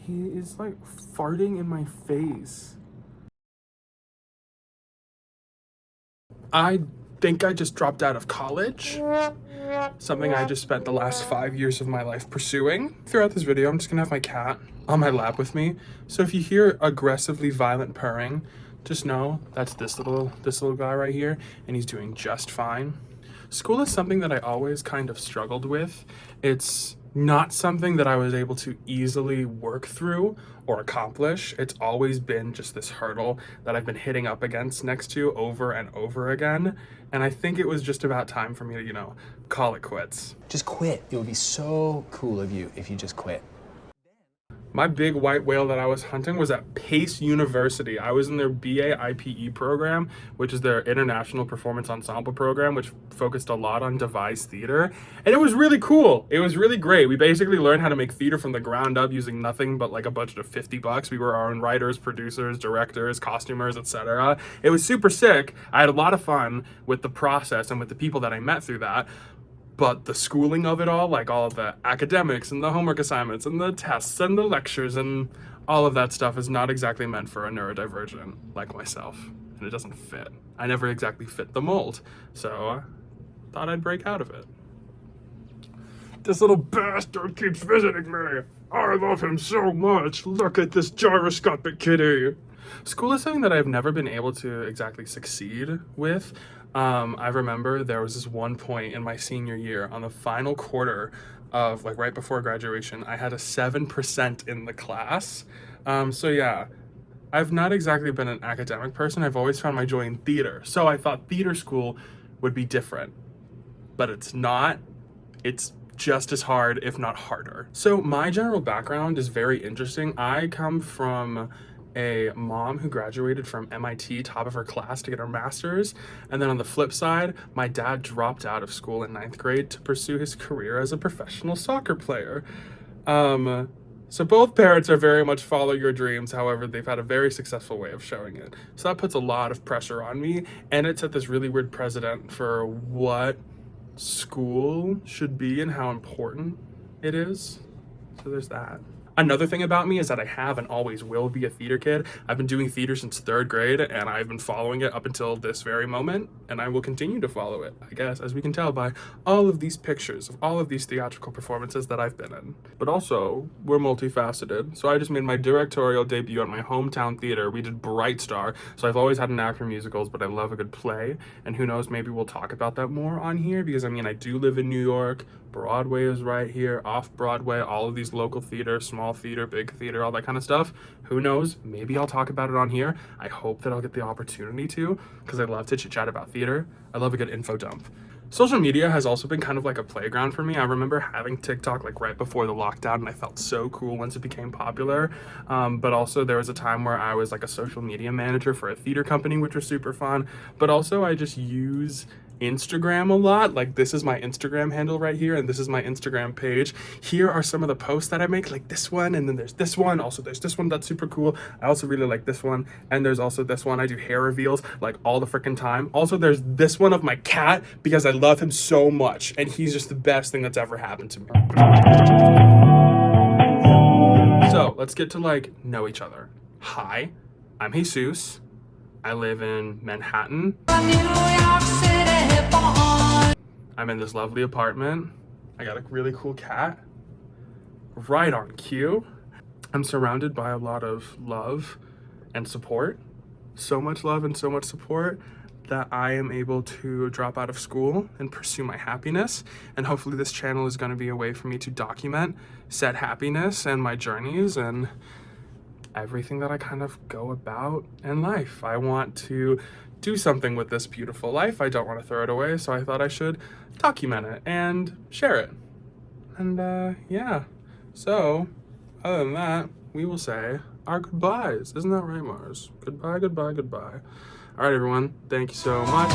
He is like farting in my face. I think I just dropped out of college. Something I just spent the last 5 years of my life pursuing. Throughout this video, I'm just gonna have my cat on my lap with me. So if you hear aggressively violent purring, just know that's this little guy right here, and he's doing just fine. School is something that I always kind of struggled with. It's not something that I was able to easily work through or accomplish. It's always been just this hurdle that I've been hitting up against next to over and over again. And I think it was just about time for me to, call it quits. Just quit. It would be so cool of you if you just quit. My big white whale that I was hunting was at Pace University. I was in their BA IPE program, which is their International Performance Ensemble program, which focused a lot on devised theater. And it was really cool. It was really great. We basically learned how to make theater from the ground up using nothing but like a budget of $50. We were our own writers, producers, directors, costumers, etc. It was super sick. I had a lot of fun with the process and with the people that I met through that. But the schooling of it all, like all of the academics and the homework assignments and the tests and the lectures and all of that stuff is not exactly meant for a neurodivergent like myself. And it doesn't fit. I never exactly fit the mold. So I thought I'd break out of it. This little bastard keeps visiting me. I love him so much. Look at this gyroscopic kitty. School is something that I've never been able to exactly succeed with. I remember there was this one point in my senior year on the final quarter of right before graduation, I had a 7% in the class. So yeah, I've not exactly been an academic person. I've always found my joy in theater. So I thought theater school would be different, but it's not. It's just as hard, if not harder. So my general background is very interesting. I come from a mom who graduated from MIT, top of her class, to get her master's. And then on the flip side, my dad dropped out of school in 9th grade to pursue his career as a professional soccer player. So both parents are very much follow your dreams. However, they've had a very successful way of showing it. So that puts a lot of pressure on me. And it set this really weird precedent for what school should be and how important it is. So there's that. Another thing about me is that I have and always will be a theater kid. I've been doing theater since 3rd grade, and I've been following it up until this very moment, and I will continue to follow it, I guess, as we can tell by all of these pictures of all of these theatrical performances that I've been in. But also, we're multifaceted. So I just made my directorial debut at my hometown theater. We did Bright Star, so I've always had an knack for musicals, but I love a good play, and who knows, maybe we'll talk about that more on here, because I do live in New York. Broadway is right here, off-Broadway, all of these local theater, small theater, big theater, all that kind of stuff. Who knows? Maybe I'll talk about it on here. I hope that I'll get the opportunity to, because I love to chit-chat about theater. I love a good info dump. Social media has also been kind of like a playground for me. I remember having TikTok right before the lockdown, and I felt so cool once it became popular. But also there was a time where I was a social media manager for a theater company, which was super fun. But also I just use Instagram a lot. This is my Instagram handle right here, and this is my Instagram page. Here are some of the posts that I make, like this one, and then there's this one. Also there's this one that's super cool. I also really like this one, and there's also this one. I do hair reveals all the freaking time. Also there's this one of my cat, because I love him so much, and he's just the best thing that's ever happened to me. So let's get to know each other. Hi, I'm Jesus. I live in Manhattan. I'm in this lovely apartment. I got a really cool cat. Right on cue. I'm surrounded by a lot of love and support. So much love and so much support that I am able to drop out of school and pursue my happiness. And hopefully this channel is going to be a way for me to document said happiness and my journeys and everything that I kind of go about in life. I want to do something with this beautiful life. I don't want to throw it away, so I thought I should document it and share it. And yeah, so other than that, we will say our goodbyes. Isn't that right, Mars? Goodbye, goodbye, goodbye. All right, everyone, thank you so much.